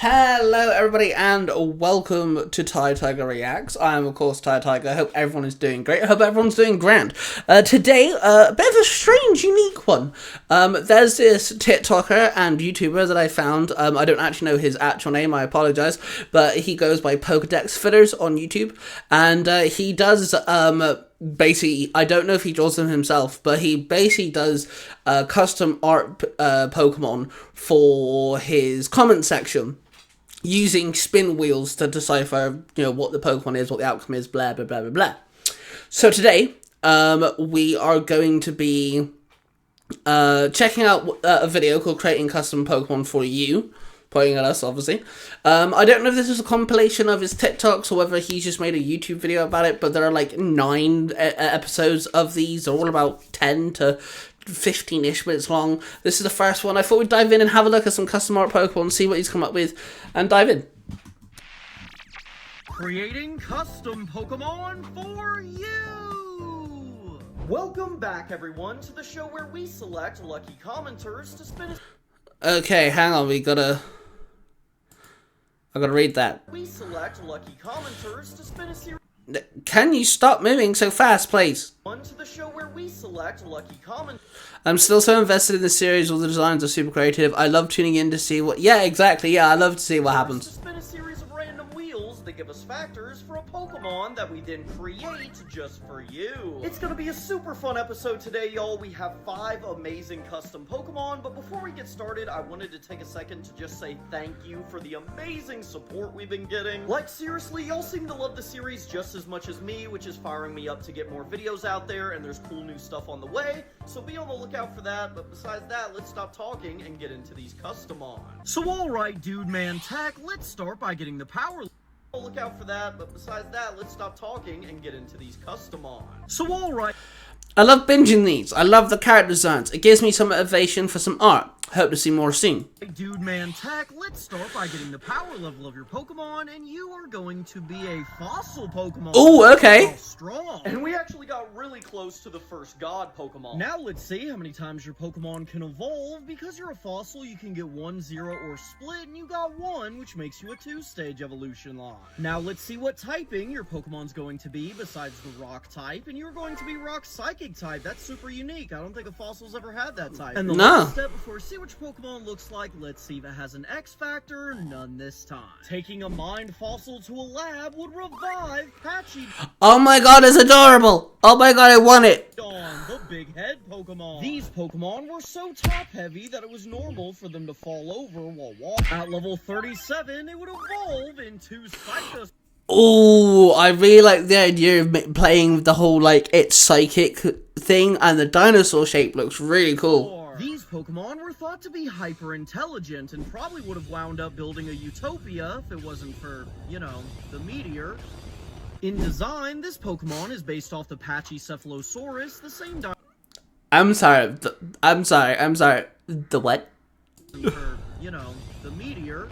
Hello everybody and welcome to Tiger Reacts. I am of course Tiger. I hope everyone is doing great. I hope everyone's doing grand. Today, a bit of a strange, unique one. There's this TikToker and YouTuber that I found. I don't actually know his actual name, I apologize. But he goes by Pokédex Fitters on YouTube. And he does basically, I don't know if he draws them himself, but he basically does custom art Pokemon for his comment section, using spin wheels to decipher, what the Pokemon is, what the outcome is, blah, blah, blah, blah, blah. So today, we are going to be checking out a video called Creating Custom Pokemon for You, pointing at us, obviously. I don't know if this is a compilation of his TikToks or whether he's just made a YouTube video about it, but there are like 9 episodes of these. They're all about 10 to 15-ish minutes long. This is the first one. I thought we'd dive in and have a look at some custom art Pokemon, see what he's come up with, and dive in. Creating custom Pokemon for you! Welcome back, everyone, to the show where we select lucky commenters to spin a... Okay, hang on, I gotta read that. We select lucky commenters to spin a series... Can you stop moving so fast, please? On to the show where we select lucky commenters... I'm still so invested in the series. All the designs are super creative. I love tuning in to see what... Yeah, exactly. Yeah, I love to see what happens. To spin a series of random wheels that give us factors for a Pokemon that we then create just for you. It's gonna be a super fun episode today, y'all. We have 5 amazing custom Pokemon, but before we get started, I wanted to take a second to just say thank you for the amazing support we've been getting. Like, seriously, y'all seem to love the series just as much as me, which is firing me up to get more videos out there, and there's cool new stuff on the way, so be on the lookout for that. But besides that, let's stop talking and get into these custom on. So alright, dude man tech, let's start by getting the power. Look out for that, but besides that, let's stop talking and get into these custom on. So alright. I love binging these. I love the character designs. It gives me some motivation for some art. Hope to see more soon. Hey, dude man tech, let's start by getting the power level of your Pokemon, and you are going to be a fossil Pokemon. Oh, okay. Strong. And we actually got really close to the first god Pokemon. Now let's see how many times your Pokemon can evolve. Because you're a fossil, you can get 1, 0, or split, and you got 1, which makes you a 2-stage evolution line. Now let's see what typing your Pokemon's going to be besides the rock type, and you're going to be rock psychic type. That's super unique. I don't think a fossil's ever had that type. And the last step before which Pokemon looks like, let's see if it has an X factor. None this time. Taking a mind fossil to a lab would revive Patchy. Oh my god, it's adorable. Oh my god, I want it. On the big head Pokemon. These Pokemon were so top heavy that it was normal for them to fall over while walking. At level 37, it would evolve into Psychos. Oh, I really like the idea of playing with the whole, it's psychic thing, and the dinosaur shape looks really cool. These Pokemon were thought to be hyper-intelligent and probably would have wound up building a utopia if it wasn't for, the meteor. In design, this Pokemon is based off the Pachycephalosaurus, the same I'm sorry. The what? For, the meteor.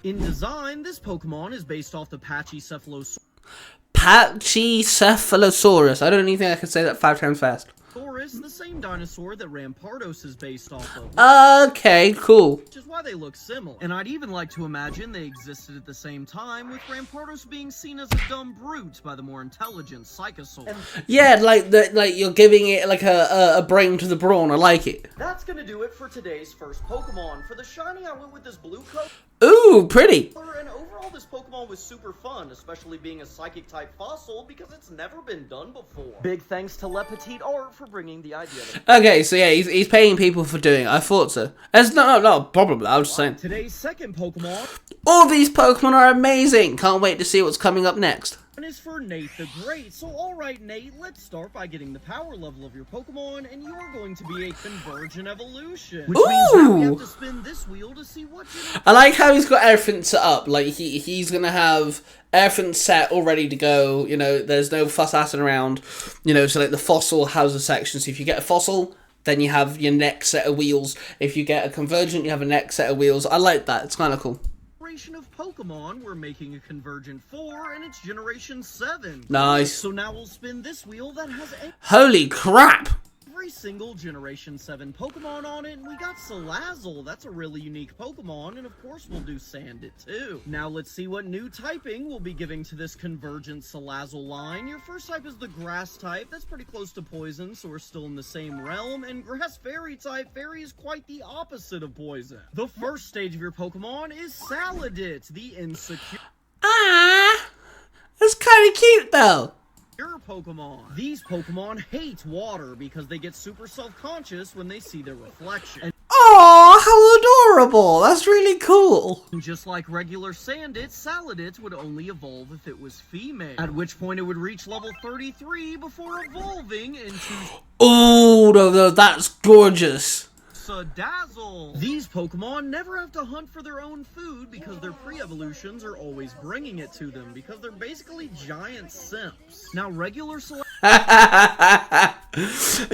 In design, this Pokemon is based off the Pachycephalosaurus. Pachycephalosaurus. I don't even think I could say that 5 times fast. The same dinosaur that Rampardos is based off of. Okay, cool. Which is why they look similar. And I'd even like to imagine they existed at the same time, with Rampardos being seen as a dumb brute by the more intelligent Psychosaur. Yeah, like you're giving it like a brain to the brawn. I like it. That's gonna do it for today's first Pokemon. For the shiny, I went with this blue coat. Ooh, pretty. And overall, this Pokemon was super fun, especially being a psychic-type fossil, because it's never been done before. Big thanks to Le Petit Art for bringing the idea to me. Okay, so yeah, he's paying people for doing it. I thought so. It's not a problem. I was just saying. Today's second Pokemon. All these Pokemon are amazing. Can't wait to see what's coming up next. Is for Nate the Great. So alright Nate, let's start by getting the power level of your Pokemon, and you are going to be a Convergent Evolution. Which means that we have to spin this wheel to see what you know. I like how he's got everything set up. Like he's gonna have everything set all ready to go. There's no fuss assing around. So like the fossil has a section. So if you get a fossil, then you have your next set of wheels. If you get a Convergent, you have a next set of wheels. I like that. It's kind of cool. Of Pokemon, we're making a Convergent 4, and it's Generation 7. Nice. So now we'll spin this wheel that has a... Holy crap! every single Generation 7 Pokemon on it, and we got Salazzle. That's a really unique Pokemon, and of course we'll do Sandit too. Now let's see what new typing we'll be giving to this Convergent Salazzle line. Your first type is the Grass type. That's pretty close to Poison, so we're still in the same realm. And Grass Fairy type. Fairy is quite the opposite of Poison. The first stage of your Pokemon is Saladit, the insecure That's kind of cute though. Pokemon. These Pokemon hate water because they get super self-conscious when they see their reflection. Oh, how adorable! That's really cool. And just like regular Sandit, Saladit would only evolve if it was female, at which point it would reach level 33 before evolving into... Oh, no, that's gorgeous. Dazzle. These Pokemon never have to hunt for their own food because their pre-evolutions are always bringing it to them because they're basically giant simps. Now regular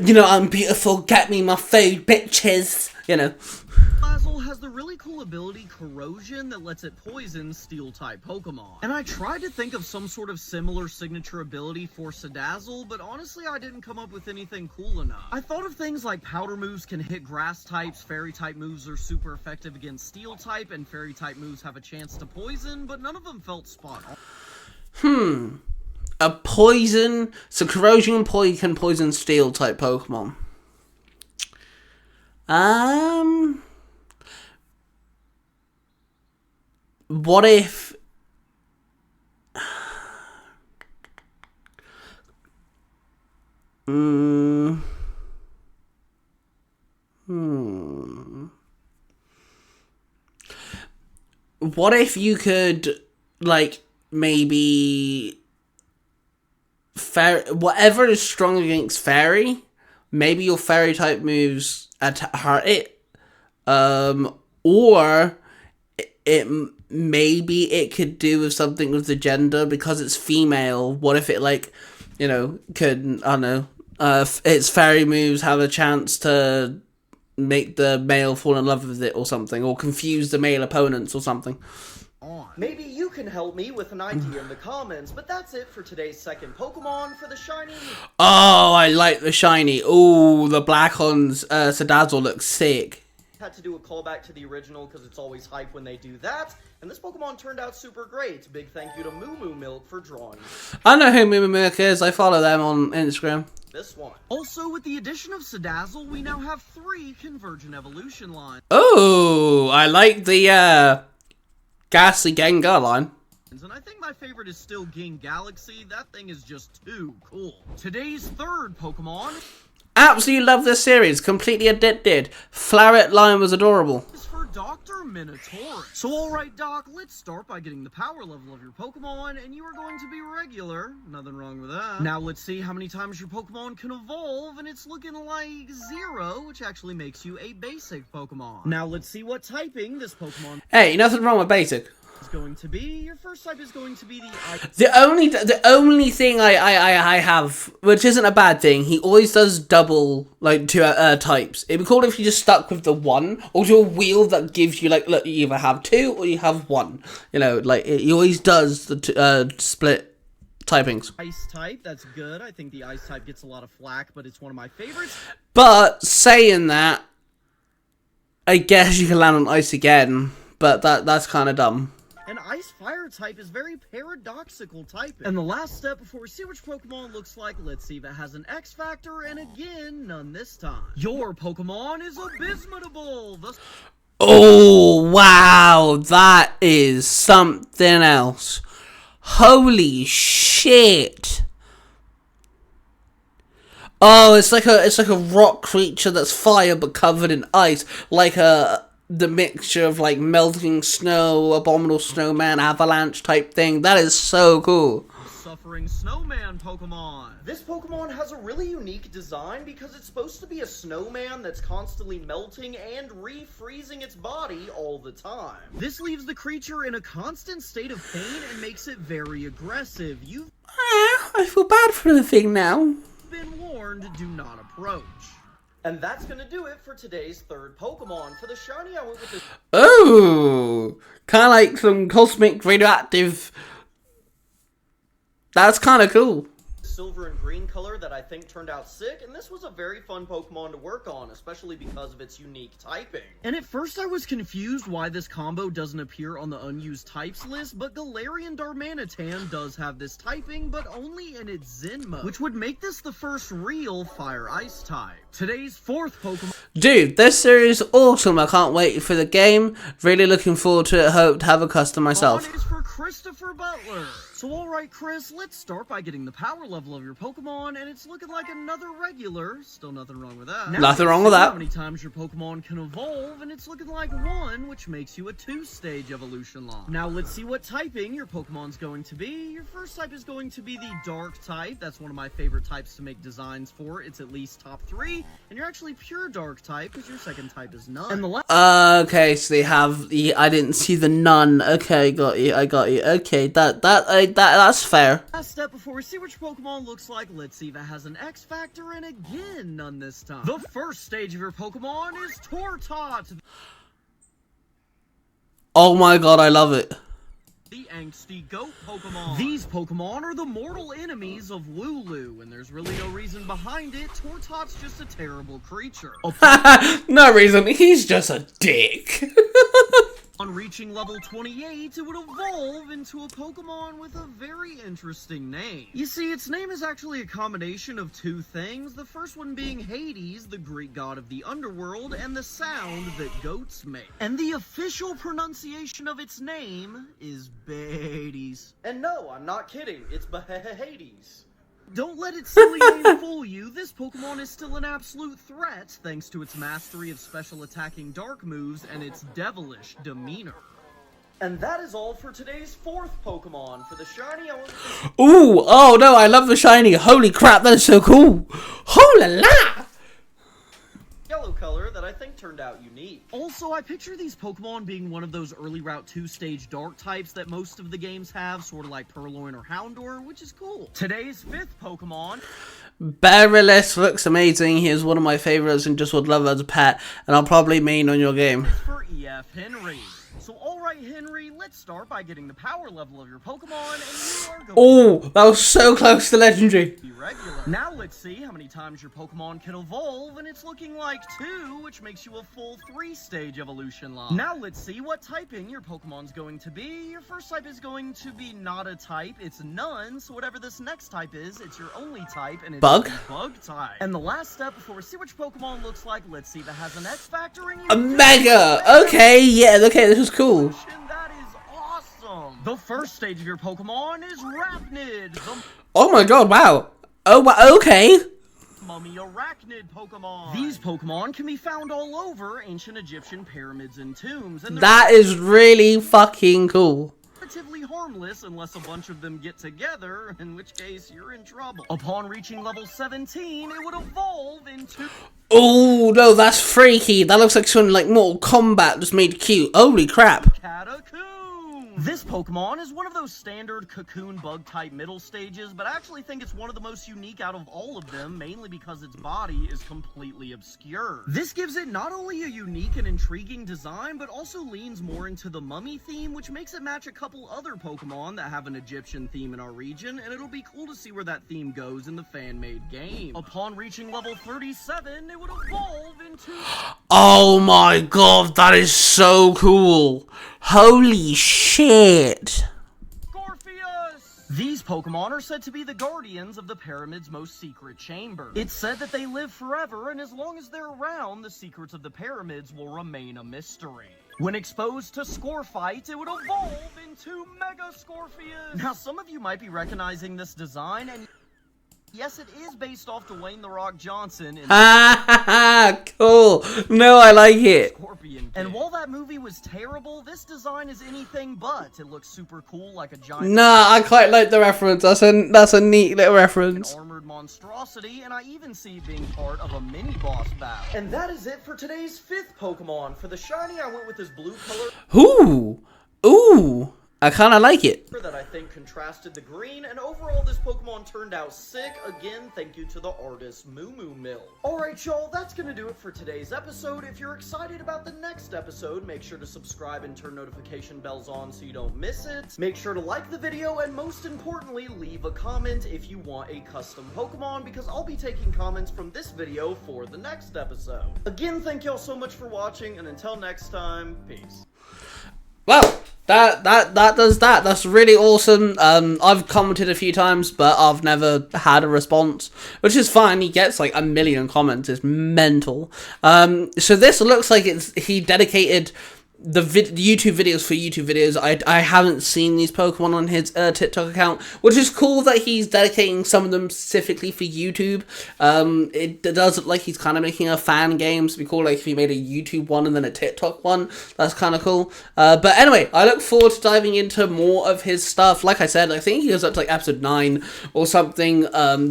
You know, I'm beautiful, get me my food, bitches. You know. Dazzle has the really cool ability Corrosion that lets it poison Steel-type Pokemon. And I tried to think of some sort of similar signature ability for Dazzle, but honestly I didn't come up with anything cool enough. I thought of things like Powder moves can hit Grass types, Fairy type moves are super effective against Steel type, and Fairy type moves have a chance to poison, but none of them felt spot on. A poison, so Corrosion can poison Steel type Pokemon. What if... What if you could, like, maybe... whatever is strong against Fairy, maybe your Fairy type moves hurt it, or maybe it could do with something with the gender because it's female. What if it, like, you know, could, I don't know, its Fairy moves have a chance to make the male fall in love with it or something, or confuse the male opponents or something. Maybe you can help me with an idea in the comments, but that's it for today's second Pokemon for the shiny. Oh, I like the shiny. Oh, the black on Dazzle looks sick. Had to do a callback to the original because it's always hype when they do that, and this Pokemon turned out super great. Big thank you to Moo Moo Milk for drawing. I know who Moo Moo Milk is. I follow them on Instagram. This one. Also, with the addition of Dazzle, we now have 3 Convergent Evolution lines. Oh, I like the Ghastly Gengar line. And I think my favorite is still Ging Galaxy. That thing is just too cool. Today's third Pokemon... Absolutely love this series. Completely addicted. Floweret line was adorable. ...is for Dr. Minotaurus. So alright, Doc, let's start by getting the power level of your Pokemon, and you are going to be regular. Nothing wrong with that. Now let's see how many times your Pokemon can evolve, and it's looking like 0, which actually makes you a basic Pokemon. Now let's see what typing this Pokemon... Hey, nothing wrong with basic. ...is going to be. Your first type is going to be the... The only thing I have, which isn't a bad thing, he always does double, like, 2 types. It'd be cool if you just stuck with the 1, or do a wheel that gives you, like, look, you either have 2 or you have 1. You know, like, he always does the split typings. Ice type, that's good. I think the ice type gets a lot of flack, but it's one of my favorites. But, saying that, I guess you can land on ice again, but that's kind of dumb. An Ice-Fire type is very paradoxical typing. And the last step before we see which Pokemon looks like, let's see if it has an X Factor, and again, none this time. Your Pokemon is Abysmatable! Oh, wow, that is something else. Holy shit. Oh, it's like a rock creature that's fire but covered in ice, like the mixture of, like, melting snow, abominable snowman, avalanche type thing. That is so cool. Suffering Snowman Pokemon. This Pokemon has a really unique design because it's supposed to be a snowman that's constantly melting and refreezing its body all the time. This leaves the creature in a constant state of pain and makes it very aggressive. I feel bad for the thing now. Been warned, do not approach. And that's gonna do it for today's third Pokemon. For the shiny, I went with this. Oh, kind of like some cosmic radioactive. That's kind of cool. silver and green color that I think turned out sick, and this was a very fun Pokemon to work on, especially because of its unique typing. And at first I was confused why this combo doesn't appear on the unused types list, but Galarian Darmanitan does have this typing, but only in its Zen mode, which would make this the first real Fire-Ice type. Today's fourth Pokemon... Dude, this series is awesome. I can't wait for the game. Really looking forward to it. Hope to have a custom myself. Is for Christopher Butler. So alright Chris, let's start by getting the power level of your Pokemon, and it's looking like another regular. Still nothing wrong with that. Now nothing wrong with that. How many times your Pokemon can evolve, and it's looking like 1, which makes you a 2-stage evolution line. Now let's see what typing your Pokemon's going to be. Your first type is going to be the Dark type. That's one of my favorite types to make designs for. It's at least top 3, and you're actually pure Dark type, because your second type is None. And the last... Okay, so they have the... I didn't see the None. Okay, got you. I got you. Okay, that's fair. Last step before we see which Pokemon looks like, let's see if it has an X Factor, and again, none this time. The first stage of your Pokemon is Tortot. Oh my god, I love it. The angsty goat Pokemon. These Pokemon are the mortal enemies of Lulu, and there's really no reason behind it. Tortot's just a terrible creature. No reason, he's just a dick. On reaching level 28, it would evolve into a Pokemon with a very interesting name. You see, its name is actually a combination of 2 things, the first one being Hades, the Greek god of the underworld, and the sound that goats make. And the official pronunciation of its name is Hades. And no, I'm not kidding, it's Hades. Don't let its silly name fool you. This Pokemon is still an absolute threat thanks to its mastery of special attacking dark moves and its devilish demeanor. And that is all for today's fourth Pokemon. For the shiny, Ooh, oh no, I love the shiny. Holy crap, that is so cool. Holy la! Yellow color that I think turned out unique. Also, I picture these Pokemon being one of those early Route 2-stage dark types that most of the games have, sort of like Purloin or Houndour, which is cool. Today's fifth Pokemon... Barreless looks amazing. He is one of my favorites and just would love as a pet, and I'll probably main on your game. For EF Henry. So alright Henry, let's start by getting the power level of your Pokemon, and you are going Oh, that was so close to legendary. Be regular. Now let's see how many times your Pokemon can evolve, and it's looking like 2, which makes you a full 3-stage evolution line. Now let's see what typing your Pokemon's going to be. Your first type is going to be not a type, it's None, so whatever this next type is, it's your only type, and it's Bug? Bug type. And the last step before we see which Pokemon looks like, let's see if it has an X Factor in you. A Mega! Okay, yeah, okay, this is cool. That is awesome! The first stage of your Pokemon is Rapnid, Oh my god, wow. Oh, okay. Mummy Arachnid Pokemon. These Pokemon can be found all over ancient Egyptian pyramids and tombs, and that is really fucking cool. Relatively harmless unless a bunch of them get together, in which case you're in trouble. Upon reaching level 17, it would evolve into... Oh no, that's freaky. That looks like something like Mortal Kombat just made cute. Holy crap. Catacoon. This Pokemon is one of those standard cocoon bug type middle stages, but I actually think it's one of the most unique out of all of them, mainly because its body is completely obscure. This gives it not only a unique and intriguing design, but also leans more into the mummy theme, which makes it match a couple other Pokemon that have an Egyptian theme in our region, and it'll be cool to see where that theme goes in the fan-made game. Upon reaching level 37, it would evolve into... Oh my god, that is so cool. Holy shit. Scorpius! These Pokemon are said to be the guardians of the pyramid's most secret chamber. It's said that they live forever, and as long as they're around, the secrets of the pyramids will remain a mystery. When exposed to Scorphites, it would evolve into Mega Scorpius! Now, some of you might be recognizing this design, and... yes, it is based off Dwayne "The Rock" Johnson. Cool. No, I like it. Scorpion. And while that movie was terrible, this design is anything but. It looks super cool, like a giant... Nah, I quite like the reference. That's a neat little reference. An armored monstrosity, and I even see it being part of a mini-boss battle. And that is it for today's fifth Pokemon. For the shiny, I went with this blue color. Ooh. I kind of like it. That I think contrasted the green, and overall this Pokemon turned out sick. Again, thank you to the artist Moo Moo Mill. Alright y'all, that's gonna do it for today's episode. If you're excited about the next episode, make sure to subscribe and turn notification bells on so you don't miss it. Make sure to like the video, and most importantly, leave a comment if you want a custom Pokemon, because I'll be taking comments from this video for the next episode. Again, thank y'all so much for watching, and until next time, peace. Well, that does that. That's really awesome. I've commented a few times, but I've never had a response, which is fine. He gets like 1 million comments. It's mental. So this looks like he dedicated the YouTube videos for YouTube videos. I haven't seen these Pokemon on his TikTok account, which is cool that he's dedicating some of them specifically for YouTube. It does look like he's kind of making a fan game, so it'd be cool like if he made a YouTube one and then a TikTok one. That's kind of cool. But anyway, I look forward to diving into more of his stuff. Like I said, I think he goes up to like episode 9 or something.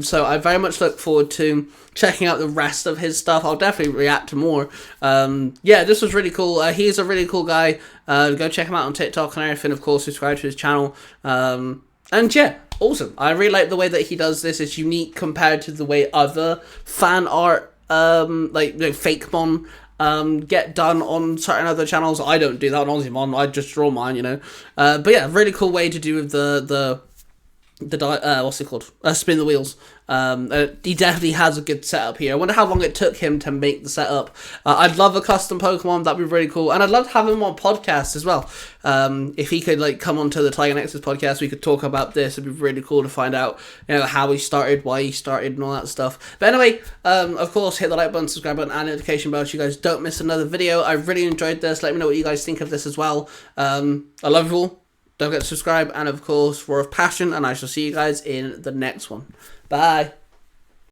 So I very much look forward to checking out the rest of his stuff. I'll definitely react to more. Yeah, this was really cool. He's a really cool guy. Go check him out on TikTok and everything. Of course, subscribe to his channel. And yeah, awesome. I really like the way that he does this. It's unique compared to the way other fan art, like Fakemon, get done on certain other channels. I don't do that on Ozymon. I just draw mine, you know. But yeah, really cool way to do with the what's it called? Spin the wheels. He definitely has a good setup here. I wonder how long it took him to make the setup. I'd love a custom Pokemon. That'd be really cool. And I'd love to have him on podcast as well. If he could like come onto the Tiger Nexus podcast, we could talk about this. It'd be really cool to find out, you know, how he started, why he started, and all that stuff. But anyway, of course, hit the like button, subscribe button, and notification bell so you guys don't miss another video. I really enjoyed this. Let me know what you guys think of this as well. I love you all. Don't forget to subscribe, and of course, Roar of Passion, and I shall see you guys in the next one. Bye.